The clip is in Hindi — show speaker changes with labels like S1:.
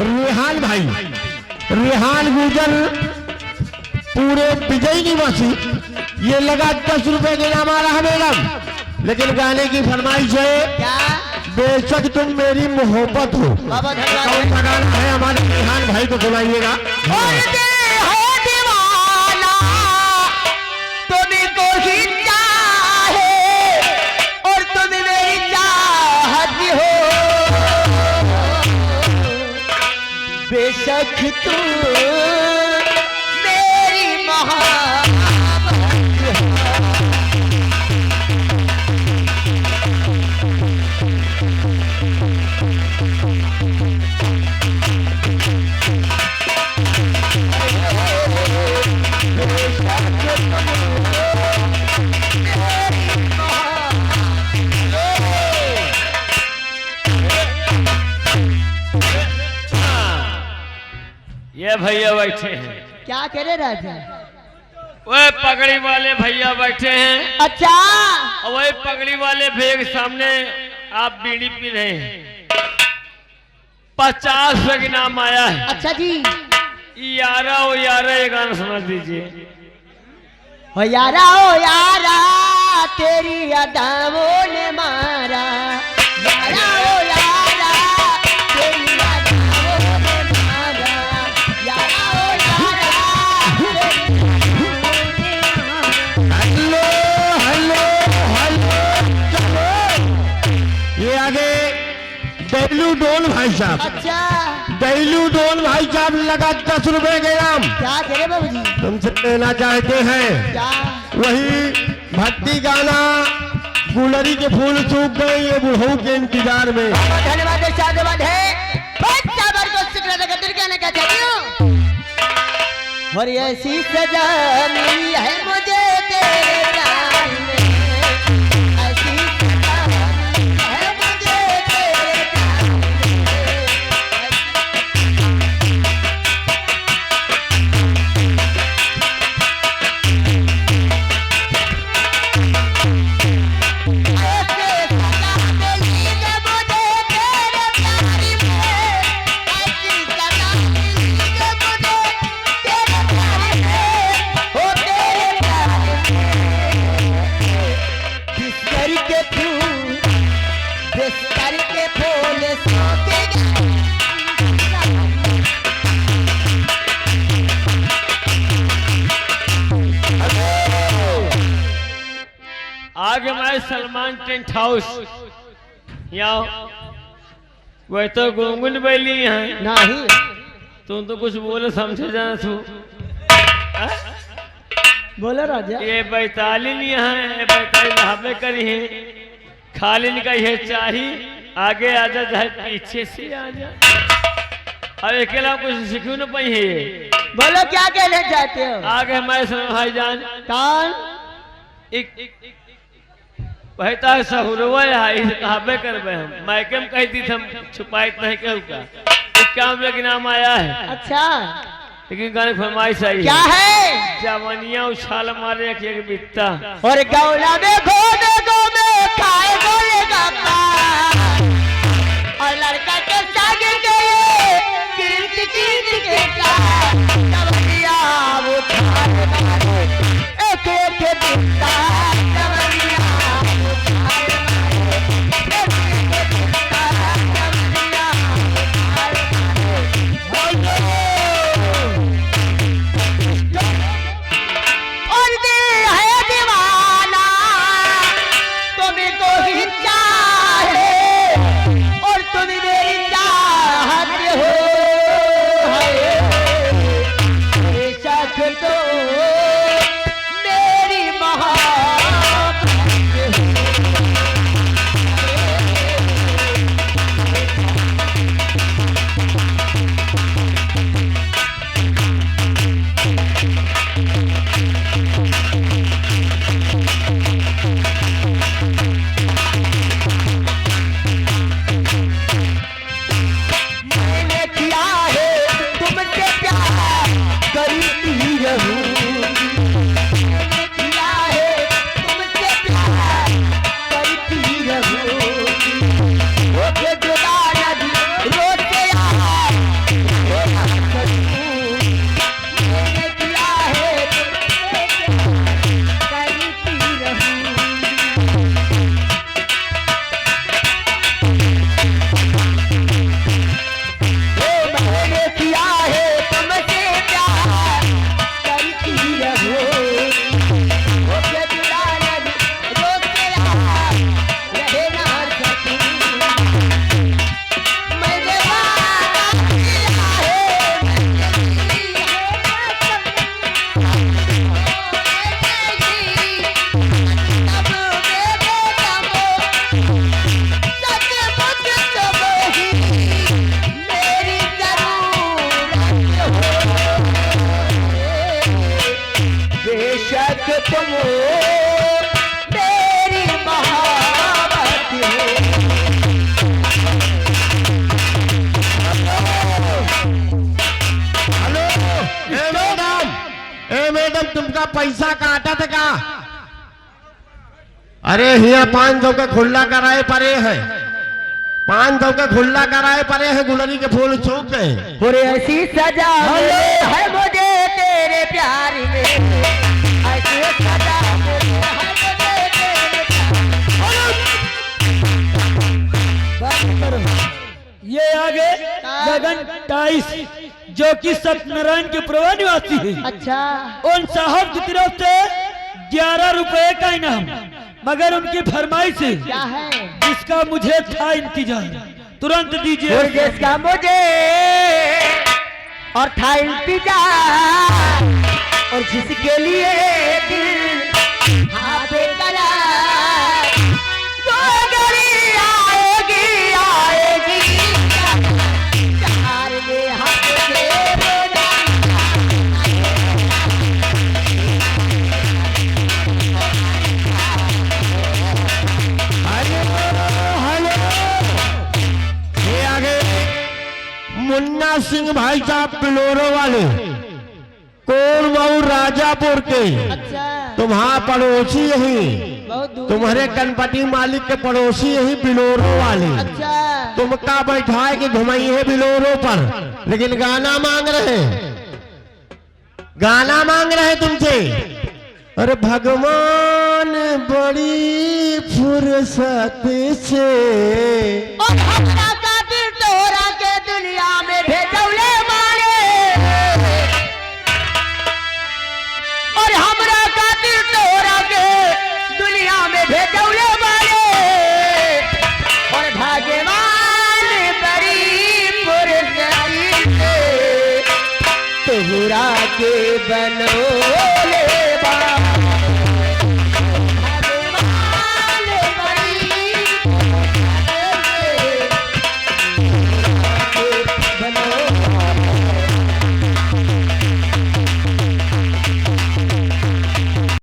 S1: रेहान भाई, रेहान गुजर पूरे विजय निवासी, ये लगा 10 रुपए के नाम आ रहा मैडम, लेकिन गाने की फरमाइश है
S2: क्या
S1: बेशक तुम मेरी मोहब्बत हो।
S2: बाबा
S1: कौन सा गाना है हमारे रेहान भाई को सुनाइएगा।
S2: दीवाना तुमको ही चाहे और तुम मेरी चाहत हो, बेशक तुम मेरी मोहब्बत
S3: ये भैया बैठे हैं,
S2: क्या करे राजा?
S3: वह पगड़ी वाले भैया बैठे हैं,
S2: अच्छा
S3: और वही पगड़ी वाले भैया के सामने आप बीड़ी पी रहे हैं। 50 रुपए के नाम आया है।
S2: अच्छा जी,
S3: यारा ओ यारा ये गाना सुना दीजिए।
S2: हो यारा तेरी अदाओं ने मारा, यारा ओ यारा तेरी अदाओं ने मारा, यारा ओ यारा
S1: हेलो हेलो हेलो, चलो ये आगे डैलू डोल भाई साहब,
S2: अच्छा
S1: डैलू डोल भाई साहब लगा 10 रुपए के नाम,
S2: क्या करे बाबू जी?
S1: तुमसे लेना चाहते हैं
S2: क्या
S1: वही भक्ति गाना गुलरी के फूल सूख गए ये बुढ़ऊ के इंतजार में।
S2: धन्यवाद है, साधुवाद है, बच्चा भर को शुक्र अदा कर क्या ना कहते हो। और ऐसी सजा मिली है मुझे तेरे प्यार में, ऐसी सजा मिली है मुझे तेरे प्यार
S3: आगे मैं सलमान टेंट हाउस यहाँ, वह तो गुनगुन बैली है,
S2: नहीं
S3: तुम तो कुछ बोले समझे जाना तू।
S2: बोलो राजा।
S3: ये बैतालीन यहाँ है, बैतालीन हमें करी है, खाली का ये चाहिए, आगे आ जा चाहे पीछे से आ जा, और अकेला कुछ सीखू न पाई है।
S2: बोलो क्या कहना चाहते हो?
S3: आगे हमारे समय भाईजान
S2: कौन?
S3: बहता है सहुरवा कहाबे करबे हम मायके में कही थी हम छुपाइत नहीं कहू का काम लेकिन नाम आया है।
S2: अच्छा
S3: लेकिन गाने की फरमाइश आई
S2: क्या है?
S3: जवानिया उछाल मारे एक बित्ता
S2: और गौला में घोड़े गो में खाए गोलेगा पार, और लड़का के साग गए कीर्ति कीर्ति के कार, जवानिया वो खाए मारे एक एक बित्ता, जवानिया वो खाए मारे एक एक बित्ता, जवानिया वो खाए मारे। और दे है दीवाना तुम्हें को तुम मेरी मोहब्बत हो।
S1: हेलो ए मैडम तुमका पैसा काटा था का? अरे हिया 500 के खुल्ला कराए पड़े है, 500 के खुल्ला कराए पड़े है, गुलरी के फूल चौक है।
S2: और ऐसी सजा है मुझे तेरे प्यार में, ऐसी सजा है मुझे तेरे प्यार में।
S4: ये आगे गगन टाइस जो कि सत्यनारायण के प्रभा निवासी है।
S2: अच्छा
S4: उन साहब की तरफ से 11 रुपए का इनाम, मगर उनकी फरमाइश है
S2: क्या है?
S4: जिसका मुझे था इंतजार, तुरंत दीजिए।
S2: और जिसका मुझे और था इंतजार, और जिसके लिए दिल हाथ करार, वो घड़ी आएगी आएगी, प्यार में हाथ दे
S1: ये आगे मुन्ना सिंह भाई साहब बिलोरो वाले, कौन मऊ राजापुर के,
S2: अच्छा
S1: तुम्हारा पड़ोसी यही,
S2: बहुत दूर।
S1: तुम्हारे गणपति मालिक के पड़ोसी यही बिलोरो वाले।
S2: अच्छा
S1: तुमका बैठाए के घुमाई है बिलोरो पर, लेकिन गाना मांग रहे, गाना मांग रहे तुमसे। अरे भगवान बड़ी फुर्सत से
S2: और हमरा कातिल तोरा के दुनिया में भेजौले मारे, और हमरा कातिल तोरा के दुनिया में भेजौले मारे, और भाग्यवान बड़ी फुर्सती से तोरा के बनोले